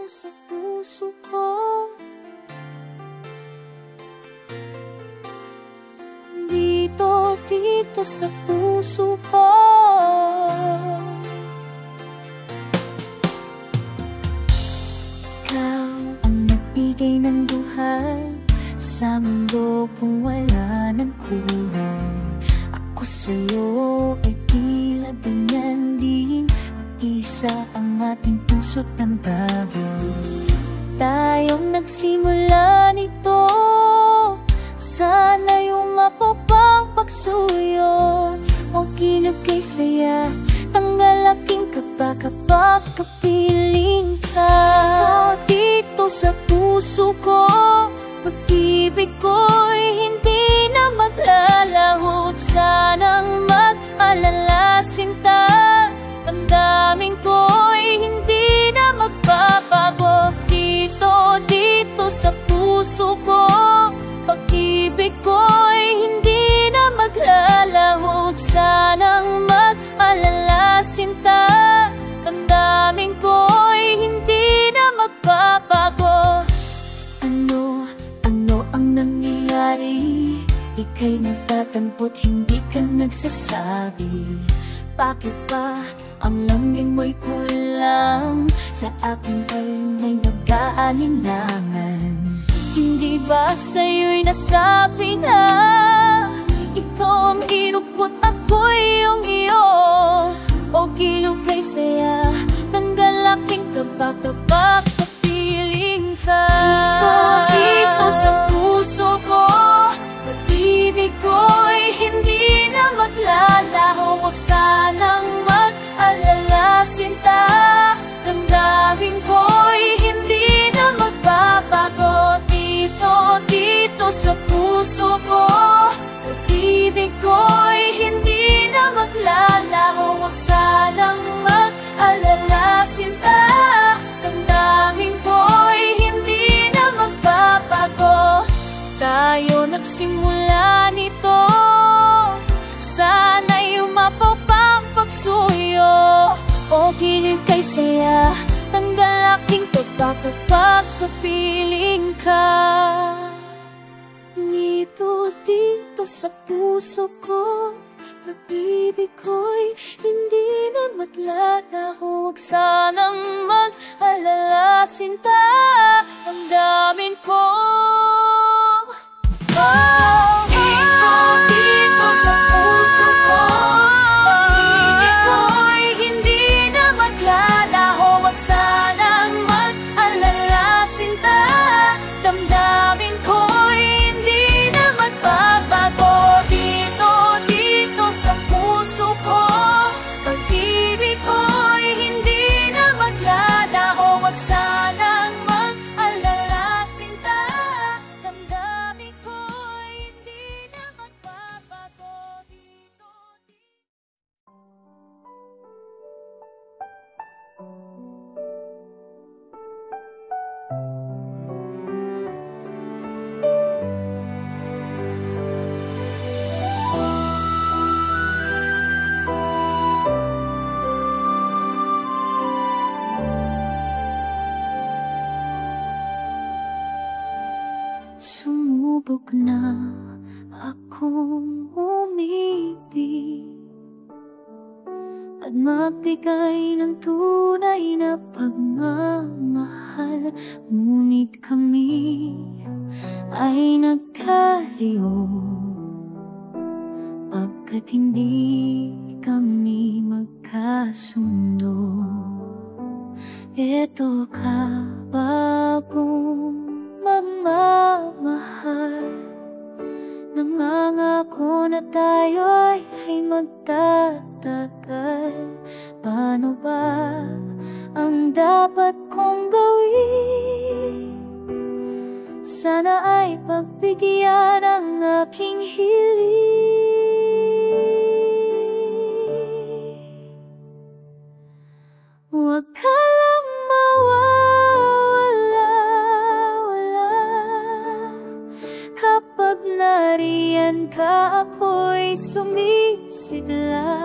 sa puso ko. Dito, dito sa puso ko. Ikaw ang nagbigay ng buhay sa mundo kung wala ng kulay. Ako sa'yo ay tila ganyan din. Isa ang ating puso't ng bagay. Tayong nagsimula nito, sana yung mapapang pagsuyo o kilog kay saya. Tanggal aking kaba kapag kapiling ka. Dito sa puso ko, pag-ibig ko'y hindi na maglalaho. Sanang mag-alala sinta, damdamin ko'y hindi na magbabago. Dito, dito sa puso ko, pag-ibig ko'y hindi na maglalahog. Sanang mag-alala sinta, damdamin ko'y hindi na magbabago. Ano ang nangyayari? Ika'y nagtatampot, hindi ka nagsasabi. Bakit ba ang lambing mo'y kulang? Sa akin ay nag-aalinlangan. Hindi ba sa'yo'y nasabi na ikaw ang inukot, ako'y iyong iyo? O kilog kay saya, tanggal aking kaba kapag kapiling ka. Dito sa puso ko, pag-ibig ko'y hindi na maglalaho. Sanang mag-alala sinta, damdamin ko'y hindi na magbabago. Dito, dito sa puso ko, pag-ibig ko'y hindi na maglalaho. Sanang mag-alala sinta, damdamin ko'y hindi na magbabago. Tayo nagsimula nito, sana'y umapaw pang pagsuyo o kilid kay saya. Tanggal aking kaba kapag kapiling ka. Dito, dito sa puso ko, pag-ibig ko'y hindi na maglalaho. Huwag sanang mag-alala sinta, damdamin ko. Dito, dito sa puso ko, pag-ibig ko'y hindi na maglalaho. Huwag sanang mag-alala sinta, damdamin ko'y hindi na magbabago. Dito, dito sa puso ko, pag-ibig ko'y hindi na maglalaho. Huwag sanang mag-alala sinta, damdamin ko'y hindi na magbabago. Dito, sumubok na akong umibig at magbigay ng tunay na pagmamahal. Ngunit kami ay nagkaliw pagkat hindi kami magkasundo. Ito ka bagong magmamahal, nangangako na tayo'y magtatagal. Paano ba ang dapat kong gawin? Sana ay pagbigyan ang aking hiling. Huwag ka lang mawawala kapag nariyan ka, ako'y sumisigla.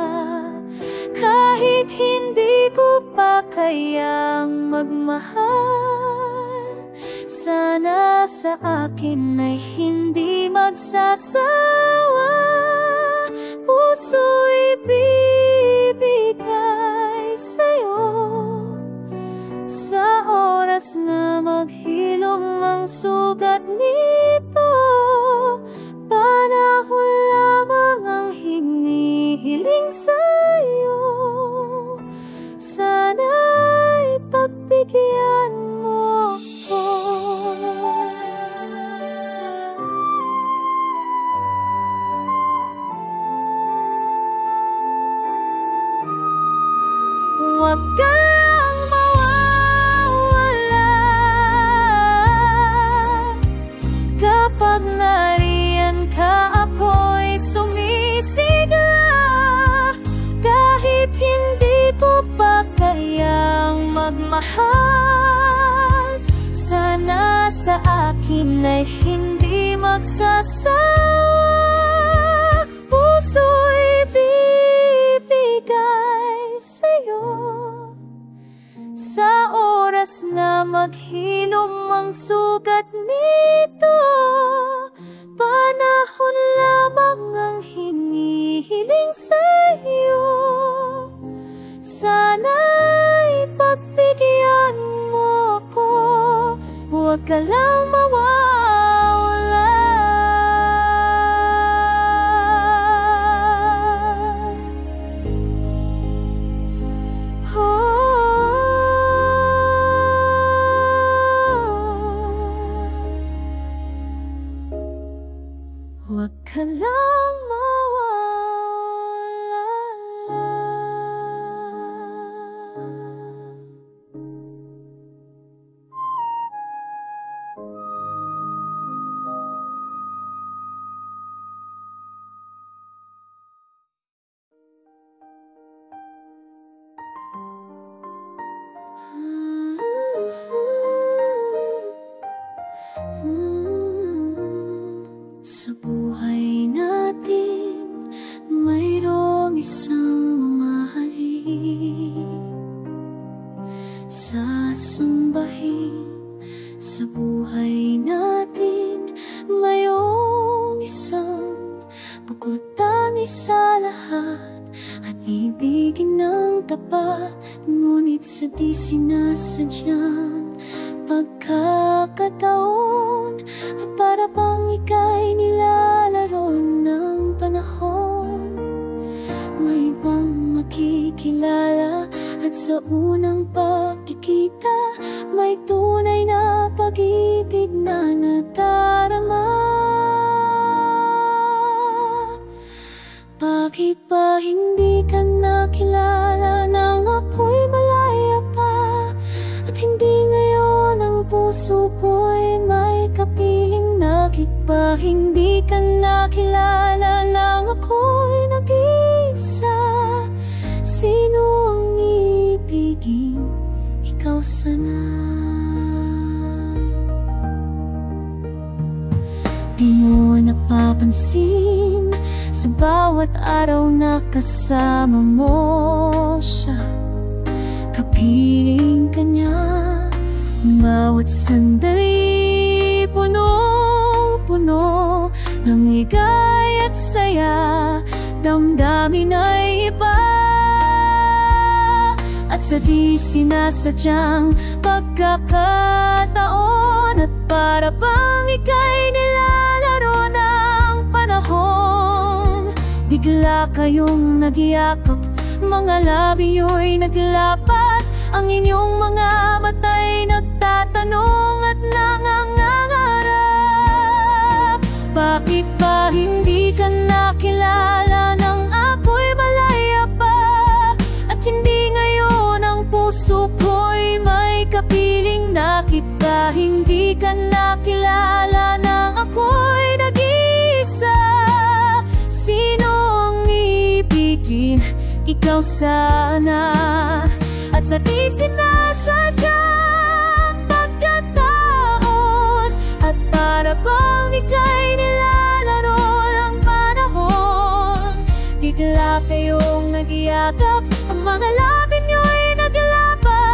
Kahit hindi ko pa kayang magmahal. Sana sa akin ay hindi magsasawa. Puso'y bibigay sa'yo sa oras na maghilom ang sugat nito. Panahon lamang ang hinihiling sa'yo. Sana'y pagbigyan mo ko. Huwag kang mawawala kapag nariyan ka, ako'y sumisigla. Kahit hindi ko pa kayang magmahal, sana sa akin ay hindi magsasawa. Puso'y bibigay sa'yo sa oras na maghilom ang sugat nito. Panahon lamang ang hinihiling sa'yo. Sana'y pagbigyan mo ko. Huwag ka lang mawawala. Huwag ka lang mawawala. Sa buhay natin, mayroong isang mamahalin, sasambahin. Sa buhay natin, mayroong isang bukod tangis sa lahat, at ibigin ng tapat. Ngunit sa di sinasadyang pagkakataon, at para bang ika'y nilalaro ng panahon, may ibang makikilala. At sa unang pagkikita, may tunay na pag-ibig na nadarama. Bakit ba hindi ka nakilala nang ako'y malaya pa? At hindi ngayon ang puso ko'y may kapiling. Bakit ba hindi ka nakilala nang ako'y nag-iisa? Sino ang ibigin? Ikaw sana. Di mo napapansin sa bawat araw na kasama mo siya, kapiling ka niya. Bawat sandali punong-puno ng ligay at saya, damdamin ay iba. At sa di sinasadyang pagkakataon, at para bang ika'y nilalaro ng panahon, bigla kayong nagyakap, mga labiyo'y naglapat. Ang inyong mga mata'y nagtatanong at nangangarap. Bakit ba hindi ka nakilala nang ako'y malaya pa? At hindi ngayon ang puso ko'y may kapiling. Bakit ba hindi ka nakilala nang ako'y nag-iisa? Sino ang ibigin? Ikaw sana. At sa di sinasadyang pagkataon, at para bang ika'y nilalaro ng panahon, bigla kayong nagyakap, ang mga labi nyo'y naglapat.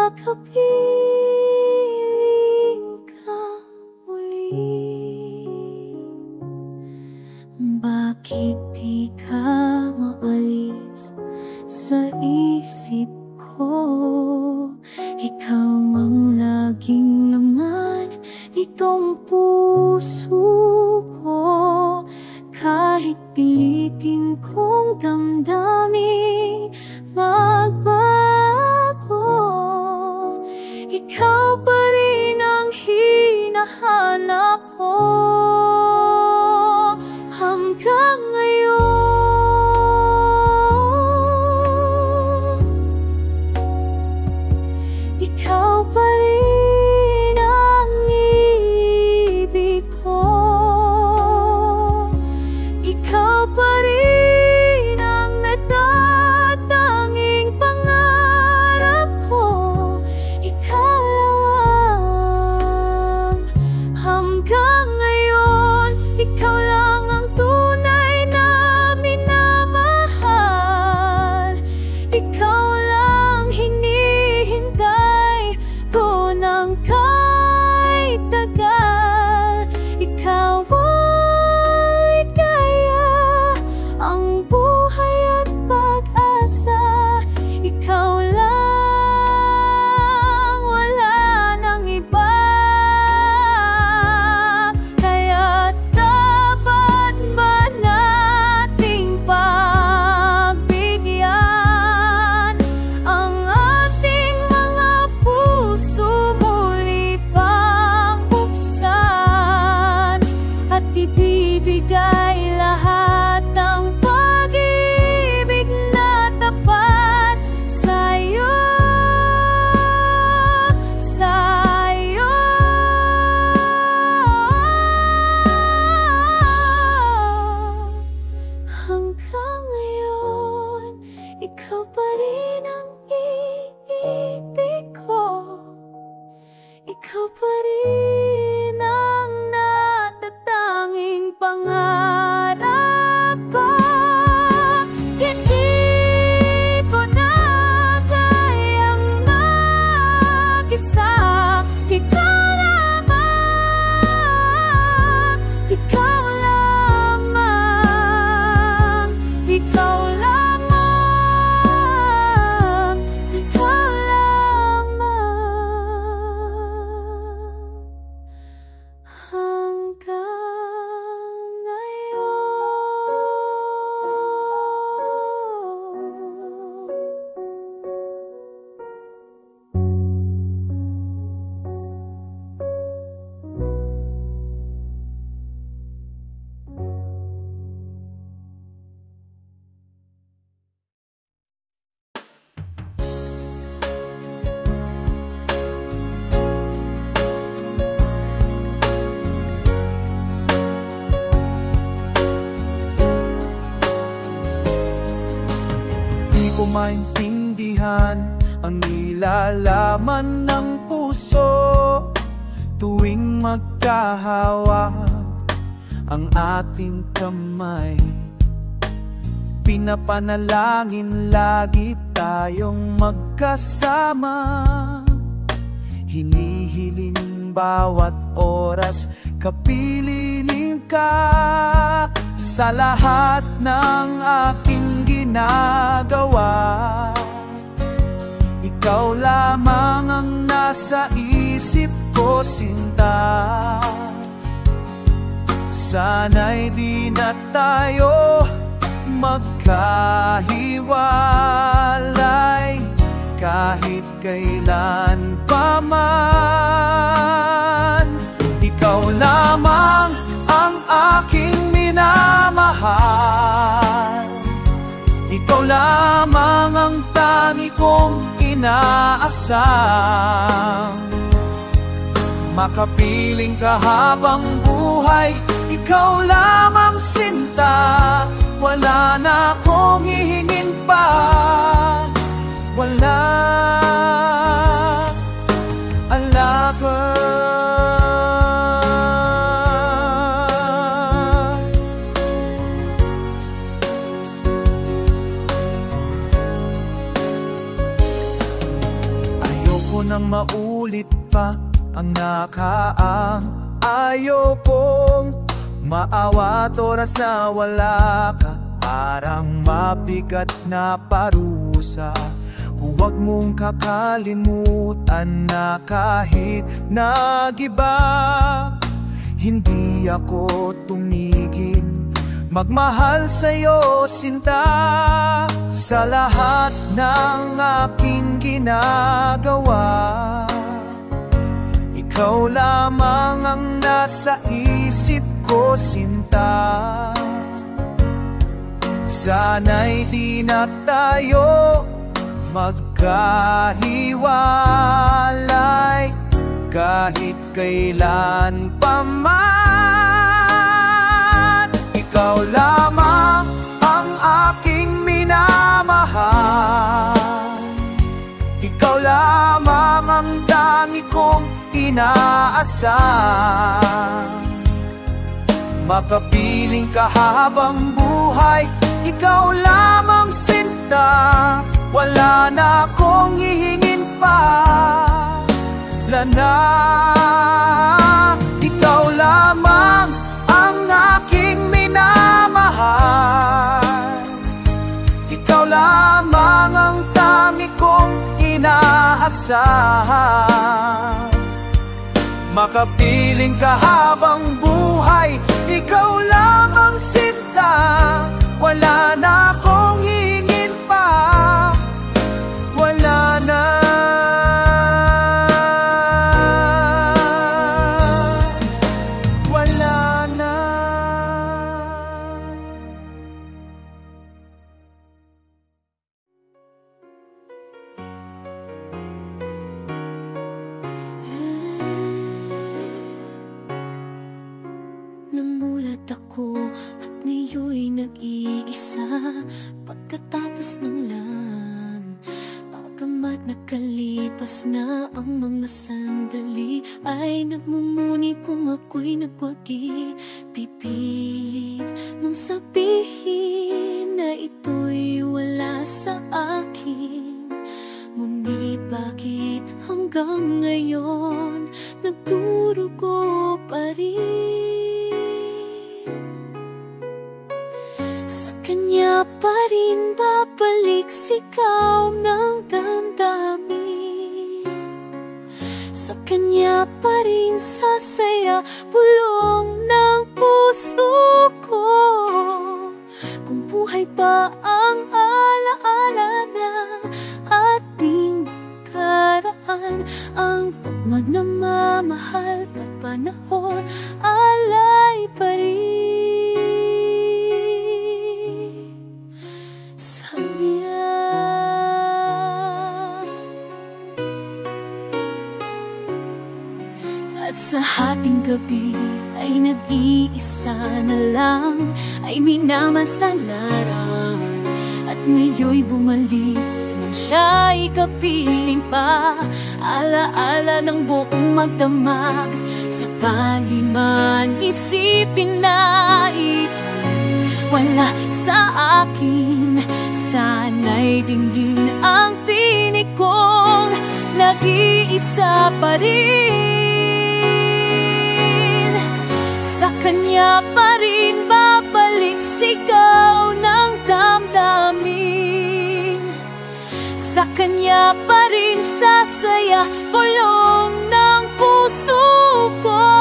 makapiling ka muli. Bakit di ka maalis sa isip ko? Ikaw ang laging laman nitong puso ko. Kahit pilitin kong damdamin magbago, ikaw pa rin ang hinahanap ko hanggang ngayon. Ikaw pa rin ang ibig ko. Ikaw pa rin ang natatanging pangarap ko. Ikaw lang hanggang ngayon. Ikaw lang ang tunay na minamahal. Ikaw lang hinihintay ko ng kahit tagal. Ikaw ay kaya ang buhay at pag-asa. Ikaw lang, wala nang iba. Kaya dapat ba nating pagbigyan ang ating mga puso, muli pang buksan at ibibigay lahat ng pag-ibig na tapat sa'yo, sa'yo. Hanggang ngayon, ikaw pa rin ang iibig ko. Ikaw pa rin ang natatanging pangarap ko. Hindi ko na kayang mag-isa. Ikaw lamang, ikaw lamang, ikaw lamang, ikaw lamang hanggang Di ko maintindihan ang nilalaman ng puso tuwing magkahawak ang ating kamay. Pinapanalangin lagi tayong magkasama. Hinihiling bawat oras kapilinin ka sa lahat ng aking ginagawa. Ikaw lamang ang nasa isip ko, sinta. Sana'y di na tayo magkahiwalay kahit kailan pa man. Ikaw lamang ang aking minamahal. Ikaw lamang ang tangi kong inaasam. Makapiling ka habang buhay, ikaw lamang sinta. Wala na akong hihingin pa. Wala, alaga. Ayoko nang maulit pa ang nakaang. Ayokong maawat oras na wala ka. Parang mabigat na parusa. Huwag mong kakalimutan na kahit nag-iba, hindi ako tumigil magmahal sa'yo, sinta. Sa lahat ng aking ginagawa, ikaw lamang ang nasa isip ko, sinta. Sana'y di na tayo magkahiwalay kahit kailan pa man. Ikaw lamang ang aking minamahal. Ikaw lamang ang dami kong inaasahan. Makapiling ka habang buhay, ikaw lamang sinta. Wala na akong hihingin pa, wala na. Ikaw lamang ang aking minamahal. Ikaw lamang ang dami kong inaasahan. Makapiling ka habang buhay, ikaw lamang sinta. Wala na akong hingin pa, wala na. Wala na. Namulat ako at ngayo'y nag-iisa. Pagkatapos ng lan, pagkamat nakalipas na ang mga sandali, ay nagmumuni kung ako'y nagwagi. Pipilit mong sabihin na ito'y wala sa akin. Ngunit bakit hanggang ngayon nagdurugo pa rin? Kanya pa rin babalik sigaw ng damdamin. Sa kanya pa rin sasaya bulong ng puso ko. Kung buhay pa ang alaala ng ating karaan, ang pagmamahal at panahon alay pa rin. At sa hating gabi ay nag-iisa na lang, ay minamasdan larang. At ngayon'y bumalik nang siya'y kapiling pa. Alaala ng buong magdamag, sakali man isipin na ito'y wala sa akin. Sana'y dinggin ang tinig kong nag-iisa pa rin. Sa kanya pa rin babalik sigaw ng damdamin. Sa kanya pa rin sasaya bulong ng puso ko.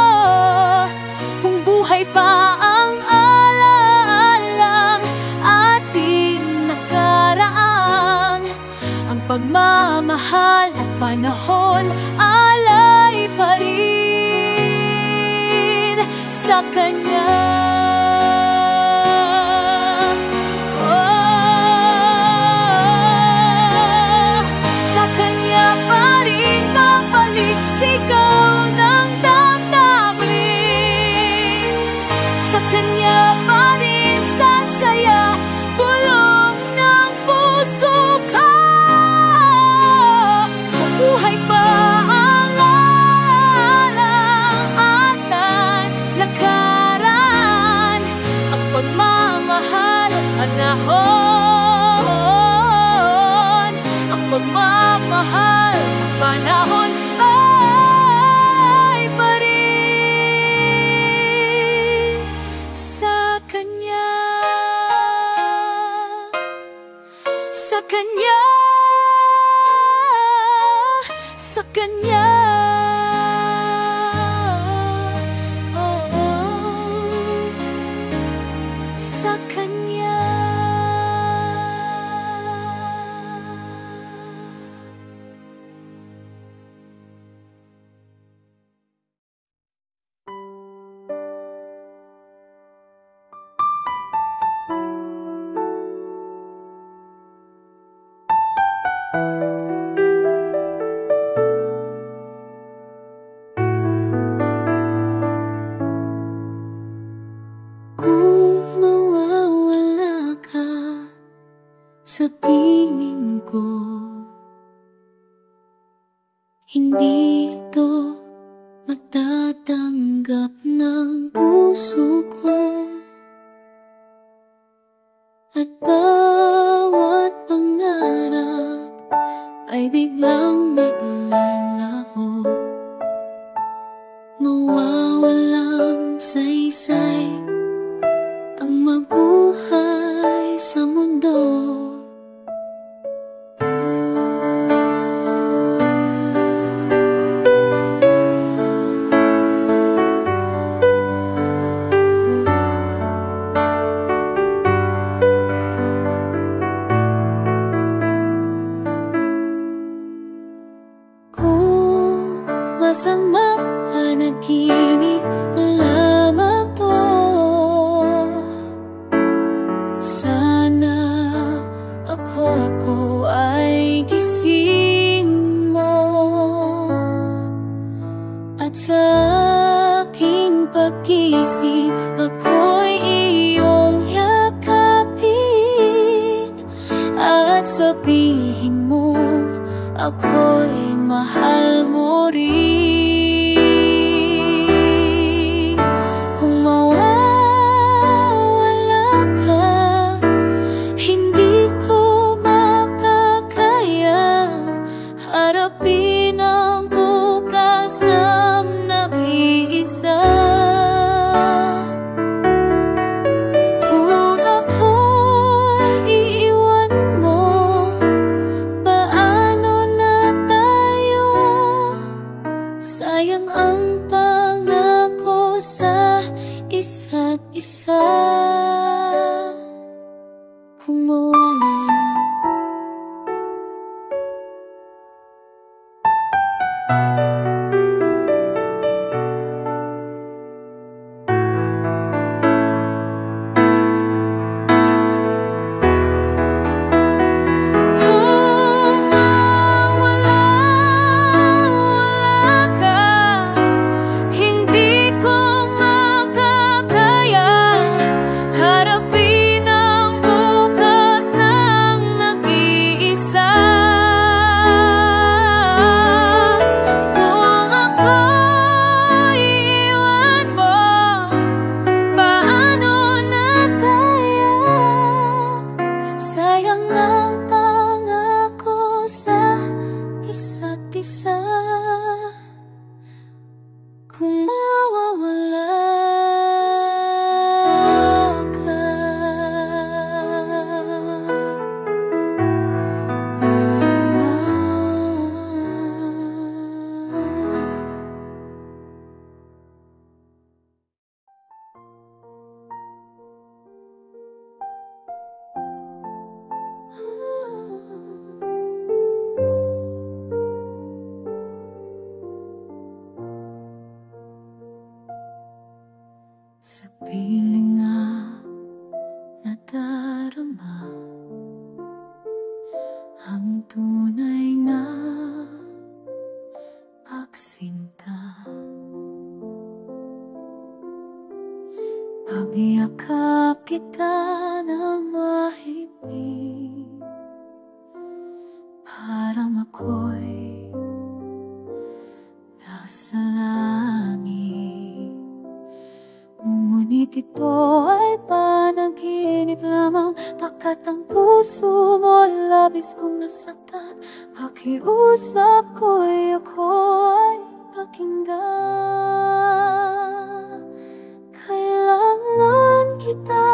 Kung buhay pa ang alaalang ating nakaraan, ang pagmamahal at panahon alay pa rin sa kanya. Sa kanya pa rin babalik sigaw ng damdamin. Sa kanya pa rin sasaya bulong ng puso ko. Mabuhay pa ang alalang atan nakara. kanya. Sa kanya. Kung mawawala ka sa piling ko, hindi ito matatanggap ng puso ko. At bawat pangarap ay biglang maglalaho, mawawalang saysay ang mabuhay sa mundo. Kung masamang panaginip lamang to, sana ako ay gising mo. At sa aking pag-isip, ako'y iyong yakapin at sabihin mo ako'y mahal mo rin. Kung mawawala ka, hindi ko makakayang harapin ang bukas na nag-iisa. Kung ako'y iiwan mo, paano na tayo? Sayang ang pangako sa isa't isa. Kung mawala kung mawawala ka. Sa piling nga nadarama ang tunay na pagsinta. Pag-yakap kita na mahigpit, parang ako'y nasa langit. Ngunit ito ay panaginip lamang, pagkat ang puso mo labis kong nasaktan. Pakiusap ko'y ako ay pakinggan. Kailangan kita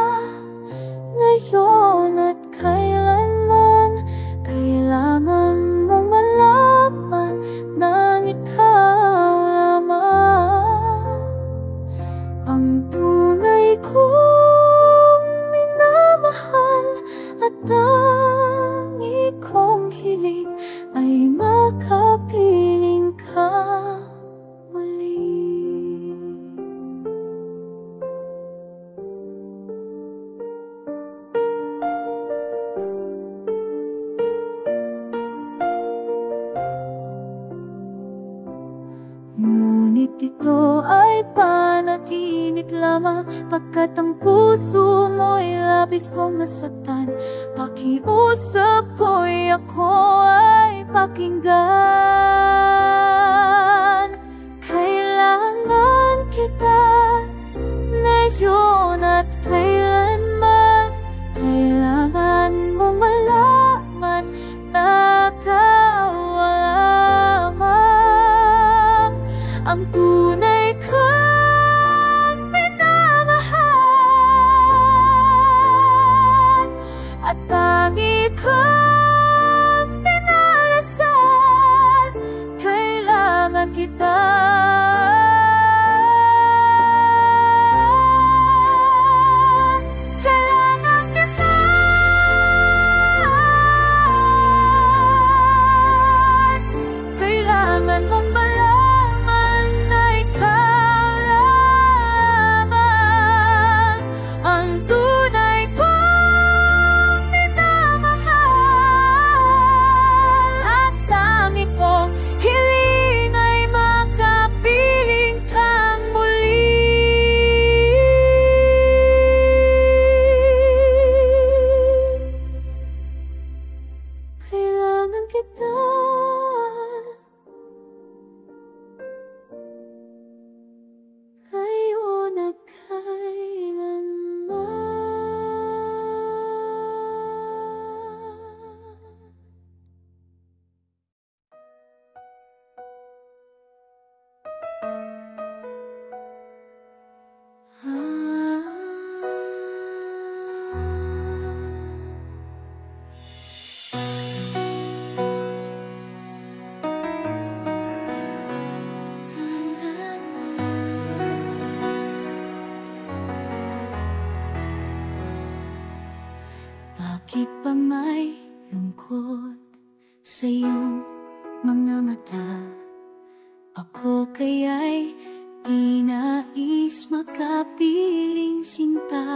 ngayon at kailanman. Kailangan mong malaman na ikaw lamang ang tunay kong minamahal, at tangi kong hiling ay makapiling ka muli. Ngunit ito ay panaginip lamang, pagkat ang puso mo'y labis kong nasaktan. Pakiusap ko'y ako ay pakinggan. Kailangan kita ngayon at kailanman. Kailangan mo malaman na kawalamang ang tunay kang minamahal, at tangi kang minarasal. Kailangan kita. Kailangan mong malaman na ikaw lamang ang tunay kong minamahal, at tangi kong hiling ay makapiling kang muli. Kailangan kita. Ngayon at kailanman. Bakit ba may lungkot sa iyong mga mata? Ako kaya'y di nais makapiling sinta.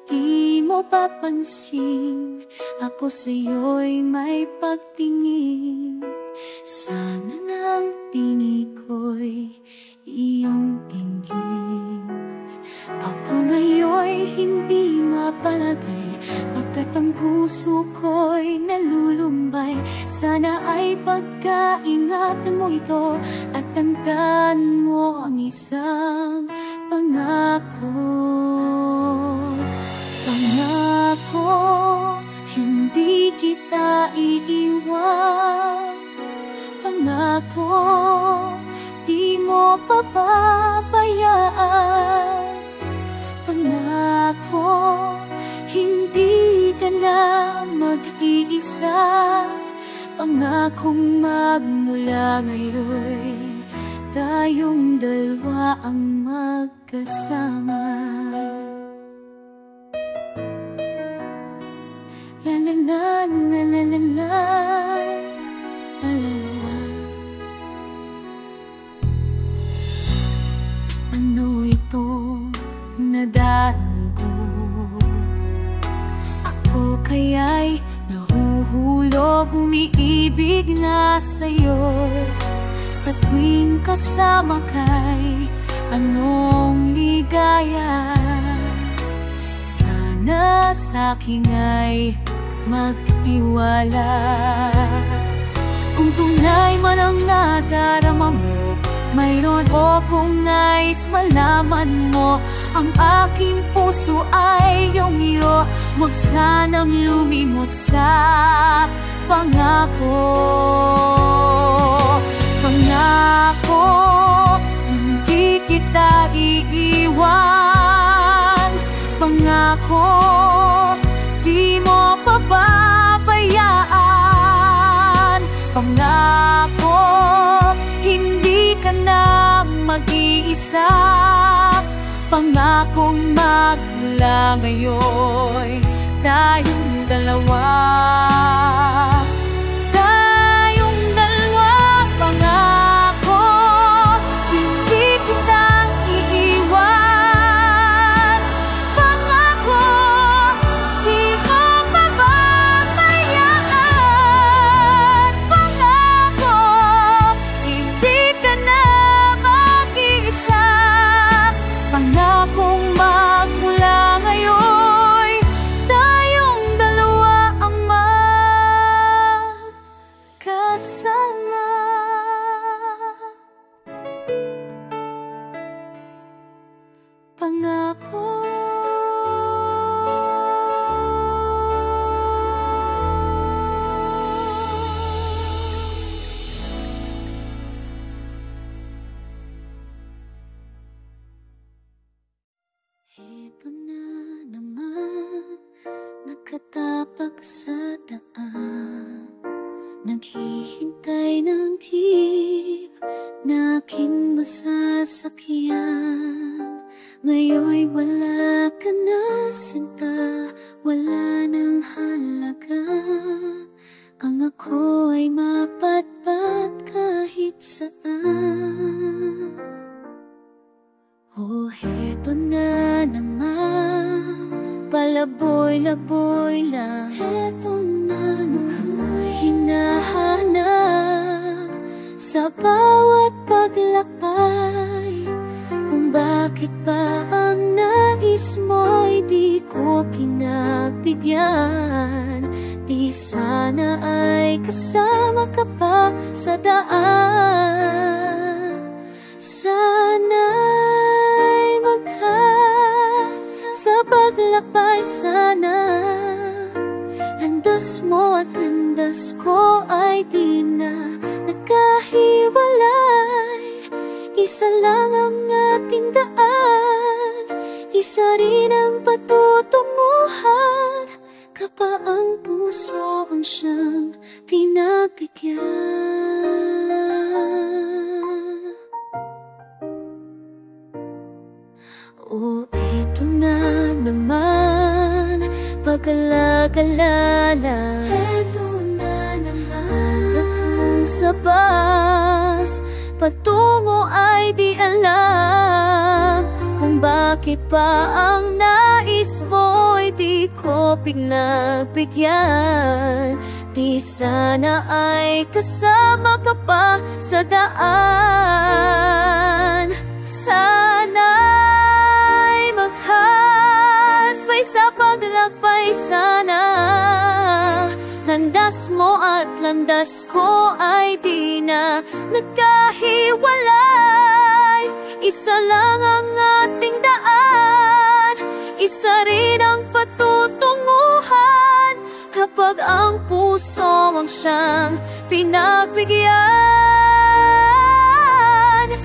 Di mo papansin, ako sa'yo'y may pagtingin. Sana ng pingi ko'y iyong tingin. Ako ngayon'y hindi mapalagay, pagkat ang puso ko'y nalulumbay. Sana ay pagkaingatan mo ito, at tandaan mo ang isang pangako. Pangako, hindi kita iiwan. Pangako, di mo papabayaan. Pangako, hindi ka na mag-iisa. Pangakong magmula ngayon, tayong dalawa ang magkasama. La la la la la la la, la la la. Ano ito nadaan ko? Ako kaya'y nahuhulog, umiibig na sa'yo. Sa tuwing kasama kay anong ligaya. Sana sa'kin ay magtiwala. Kung tunay man ang nadarama mo, mayroon akong nais malaman mo. Ang aking puso ay iyong iyo, huwag sanang lumimot sa pangako. Pangako, hindi kita iiwan. Pangako, di mo pababayaan. Pangako, mag-isa. Pangakong magmula ngayon, tayong dalawa. Tayong dalawa, pangako, hindi kitang iiwan. Pangako, di mo pababayaan. Pangako, hindi ka na mag-iisa. Pangakong magmula ngayon, tayong dalawa ang magkasama. Pangako. Ito na naman, nakatapak sa daan, naghihintay ng jeep na aking masasakyan. Ngayon'y wala ka na, sinta, wala nang halaga. Ang ako ay mapatpat kahit saan. Oh, heto na naman, palaboy-laboy lang. Heto na naman, hinahanap sa bawat paglakbay. Kung bakit ba ang nais mo'y di ko pinagbigyan. Di sana ay kasama ka pa sa daan. Sana'y sa paglakbay sana. Landas mo at landas ko ay di na nagkahiwalay. Isa lang ang ating daan, isa rin ang patutunguhan. Kapag ang puso ang siyang pinagbigyan. Oh, ito na naman, pag-alala. Ito na naman, sa bus patungo ay di alam. Kung bakit pa ang nais mo'y di ko pinagbigyan. Di sana ay kasama ka pa sa daan. Sana'y maghasbay sa paglakbay sana. Landas mo at landas ko ay di na nagkahiwalay. Isa lang ang ating daan, isa rin ang patutunguhan. Kapag ang puso ang siyang pinagbigyan.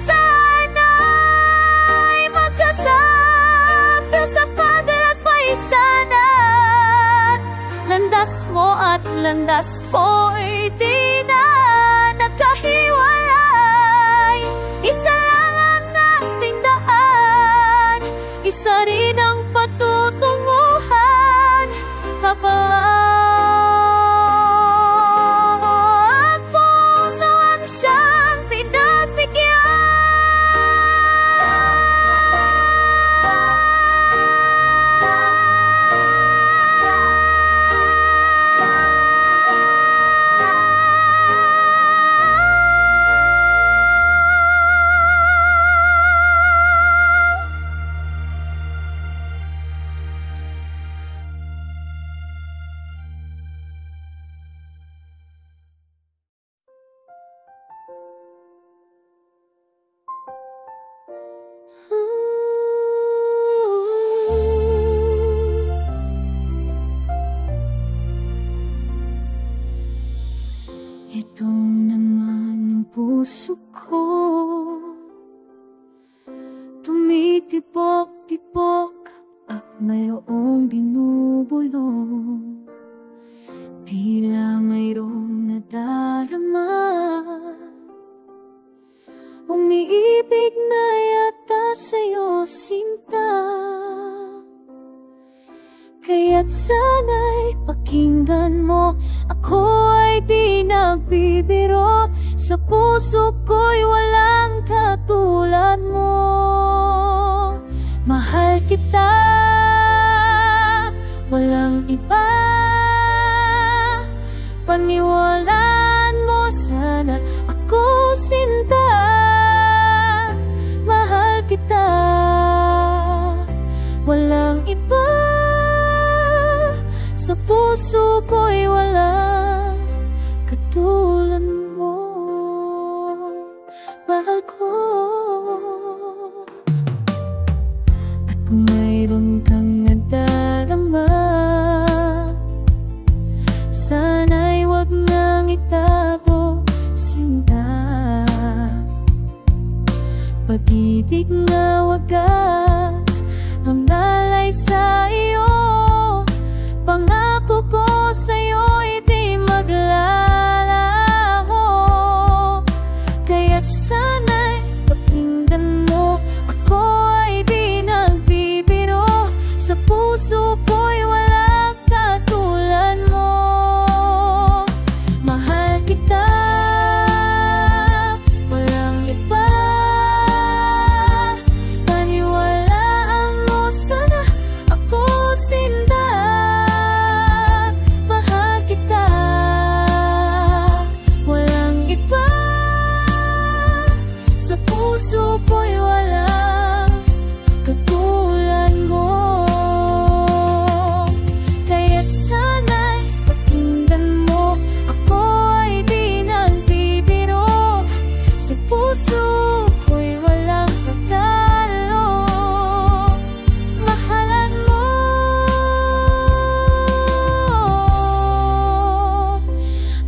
Sana'y magkasama sa paglakbay sana. Landas mo at landas ko'y di na nagkahiwalay. Isa lang ang ating daan, isa rin ang patutunguhan. Kapag puso ang siyang pinagbigyan. Ito naman ang puso ko, tumitibok-tibok at mayroong binubulong. Tila mayroong nadarama, umiibig na yata sa'yo, sinta. Kaya't sana'y pakinggan mo, ako ay di nagbibiro. Sa puso ko'y walang katulad mo. Mahal kita, walang iba. Paniwalaan mo sana ako, sinta. Mahal kita, walang iba. Sa puso ko'y walang katulad mo. Mahal ko. At kung mayroon kang nadarama, sana'y wag nang itago, sinta. Pag-ibig na wagas ang nalay sa iyo. Pangako ko sa'yo'y di maglalaho. Kaya't sana'y pakinggan mo, ako ay di nagbibiro. Sa puso ko'y walang katulad mo. Mahal kita, walang iba. Paniwalaan mo sana ako, sinta. Puso ko'y walang katulad mo. Kaya't sana'y pakinggan mo, ako ay di nagbibiro. Sa puso ko'y walang patalo. Mahalan mo.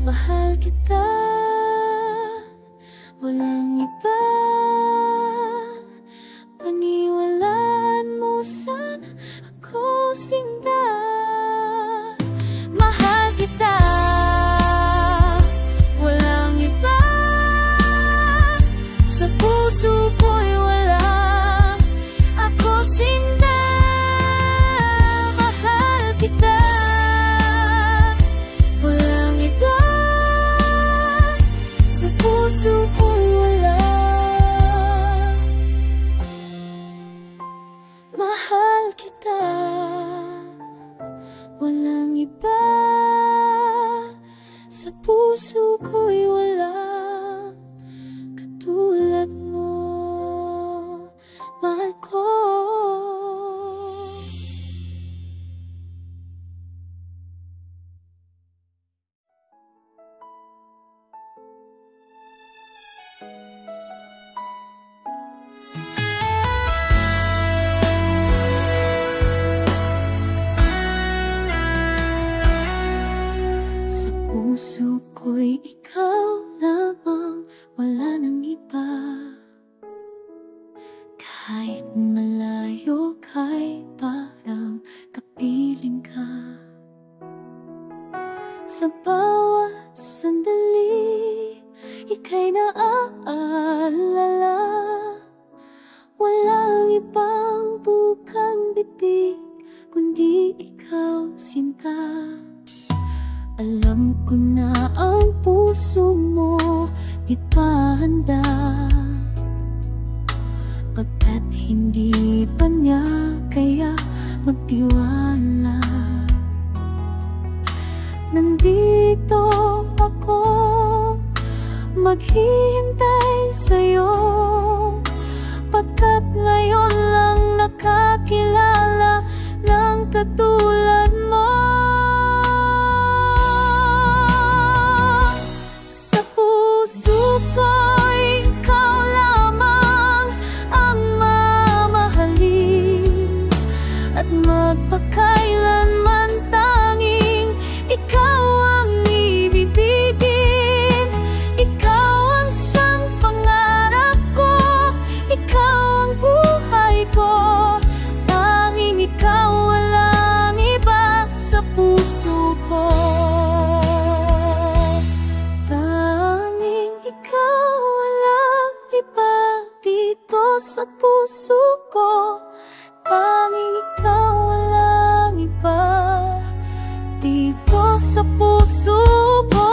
Mahal kita, walang iba. Paniwalaan mo sana ako, sinta. Mahal kita, walang iba. Sa puso ko'y walang ako, sinta. Mahal kita, walang iba. Sa puso ko'y walang. Mahal kita, walang iba. Sa puso ko'y walang katulad mo. Mahal ko. Puso ko'y ikaw lamang, wala nang iba. Kahit malayo ka'y parang kapiling ka. Sa bawat sandali, ika'y naaalala. Walang ibang bukang bibig, kundi ikaw, sinta. Alam ko na ang puso mo di pa handa, pagkat hindi pa niya kaya magtiwala. Nandito ako maghihintay sa'yo, pagkat ngayon lang nakakilala ng katulad mo. Magpakailanman tanging ikaw ang ibibigin. Ikaw ang siyang pangarap ko, ikaw ang buhay ko. Tanging ikaw, walang iba. sa puso ko. Tanging ikaw, walang iba dito sa puso ko.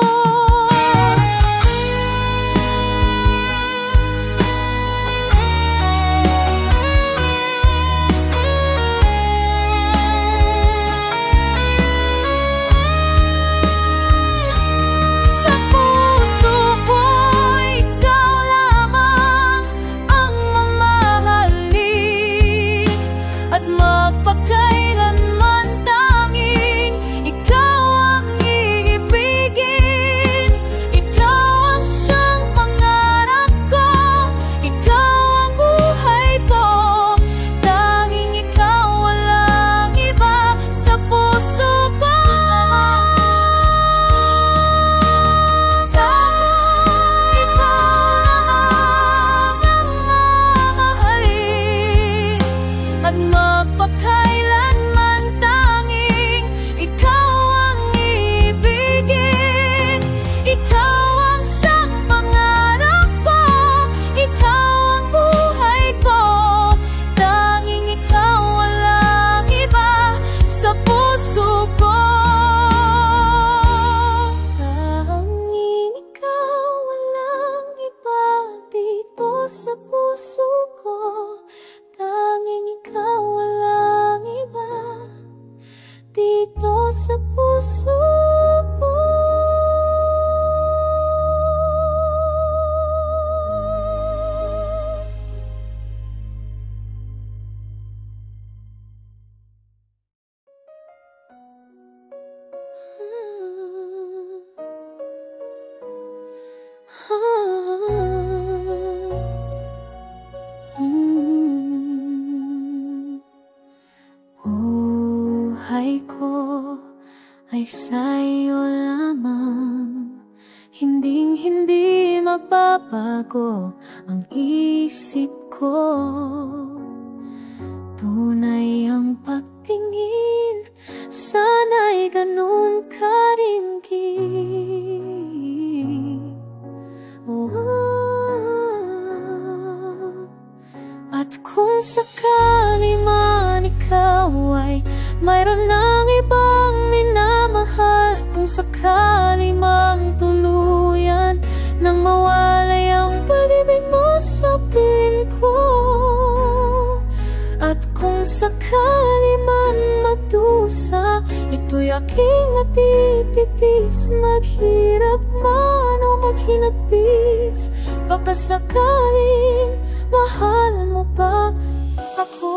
Sa puso ko, tanging ikaw, walang iba dito sa puso ko. Buhay ko ay sa'yo lamang, hinding-hindi magbabago ang isip ko. Tunay ang pagtingin, sana'y ganun ka rin. At kung sakali man ikaw ay mayroon ng ibang minamahal, kung sakali mang tuluyan nang mawalay ang pag-ibig mo sa piling ko, at kung sakali man magdusa, ito'y aking natitiis, maghirap man o maghinagpis, baka sakaling mahal mo pa ako.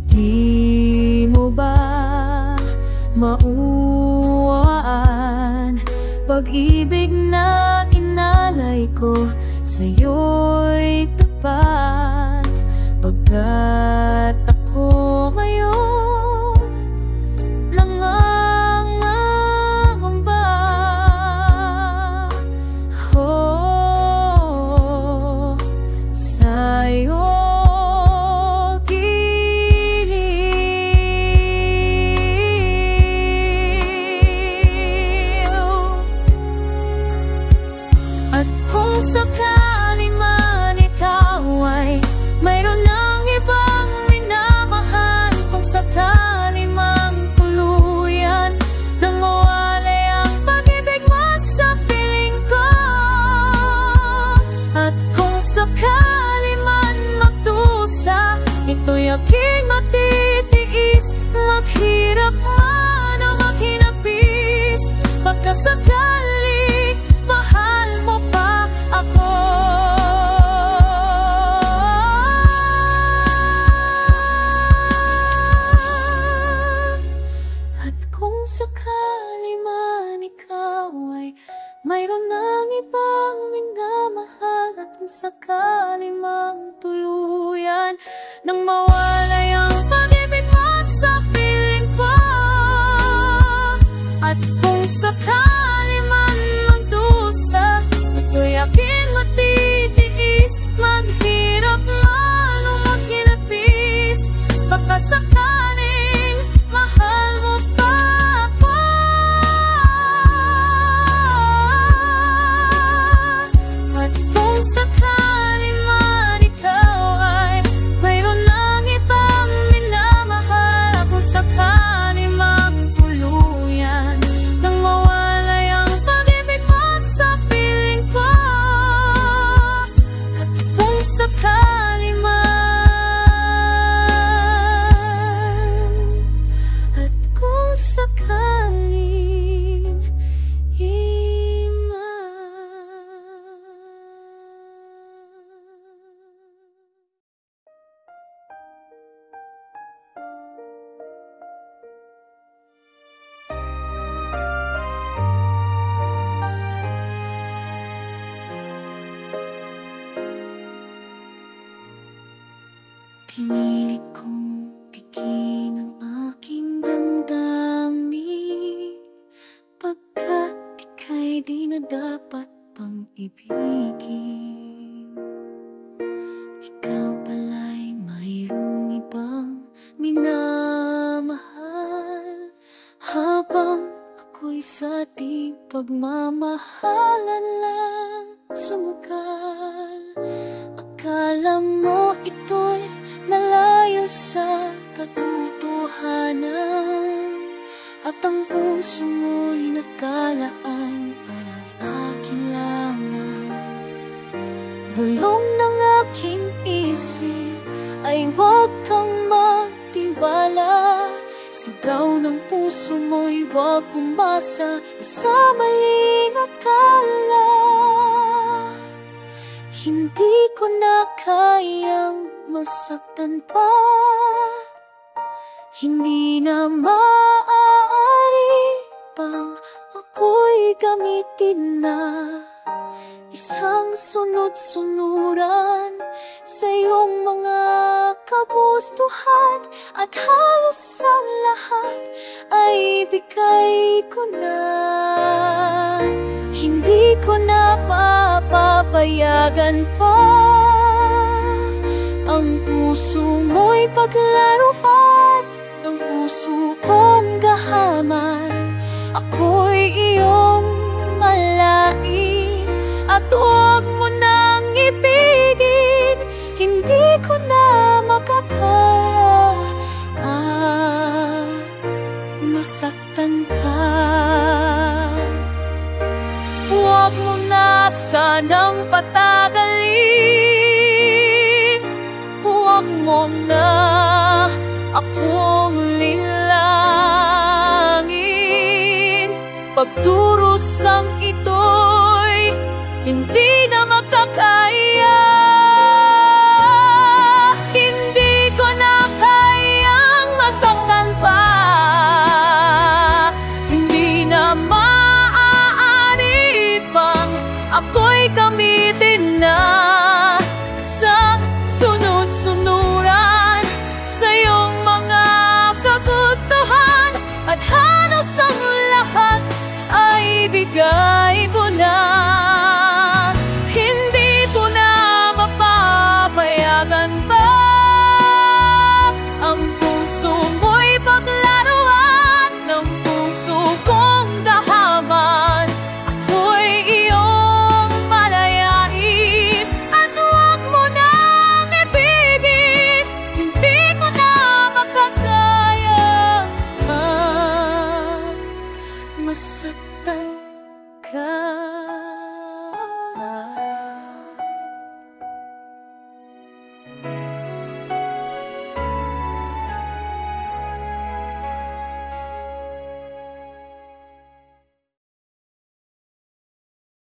Di mo ba mauwaan pag-ibig na inalay ko sa'yo'y tapat, pagkat ako ngayon nangangamba. Oh, sa'yo sakali man ikaw ay mayroon ng ibang minamahal, kung sakali mang tuluyan nang mawalay ang pag-ibig mo sa piling ko, at kung sakali man magdusa, ito'y aking matitiis, maghirap man o maghinapis, baka sakali mahal mo pa ako. At kung sakali man ikaw ay mayroon ng ibang minamahal, at kung sakali mang tuluyan nang mawalay ang pag-ibig mo sa piling ko, at kung sakali man magdusa, ito'y aking matitiis, maghirap man o maghinapis, baka sakaling mahal dapat pang ibigin. Ikaw pala'y mayroong ibang minamahal, habang ako'y sa di pagmamahalan lang sumugal. Akala mo ito'y malayo sa katotohanan, at ang puso mo'y nakalaan para sa akin lamang. Bulong ng aking isip ay huwag kang magtiwala. Sigaw ng puso mo'y huwag umasa sa maling akala. Hindi ko na kayang masaktan pa, hindi na maaari pang ako'y gamitin na. Isang sunod-sunuran sa iyong mga kagustuhan, at halos ang lahat ay bigay ko na. Hindi ko na papapayagan pa ang puso mo'y paglaruan ng puso kong gahaman. Ako'y iyong malain at huwag mo nang ibigin. Hindi ko na makakaya masaktan pa. Huwag mo na sanang patagalin, huwag mo na akong linlangin. Pagdurusang ito'y hindi na makakaya. Hindi ko na kayang masaktan pa, hindi na maaari pang ako'y gamitin na. Sa sunod-sunuran sa iyong mga kagustuhan, at halos ang lahat ay bigay ko na. Hindi ko na mapapayagan pa ang puso mo'y paglaruan ng puso kong gahaman. Ako'y iyong malayain at huwag mo nang ibigin. Hindi ko na makakaya masaktan ka.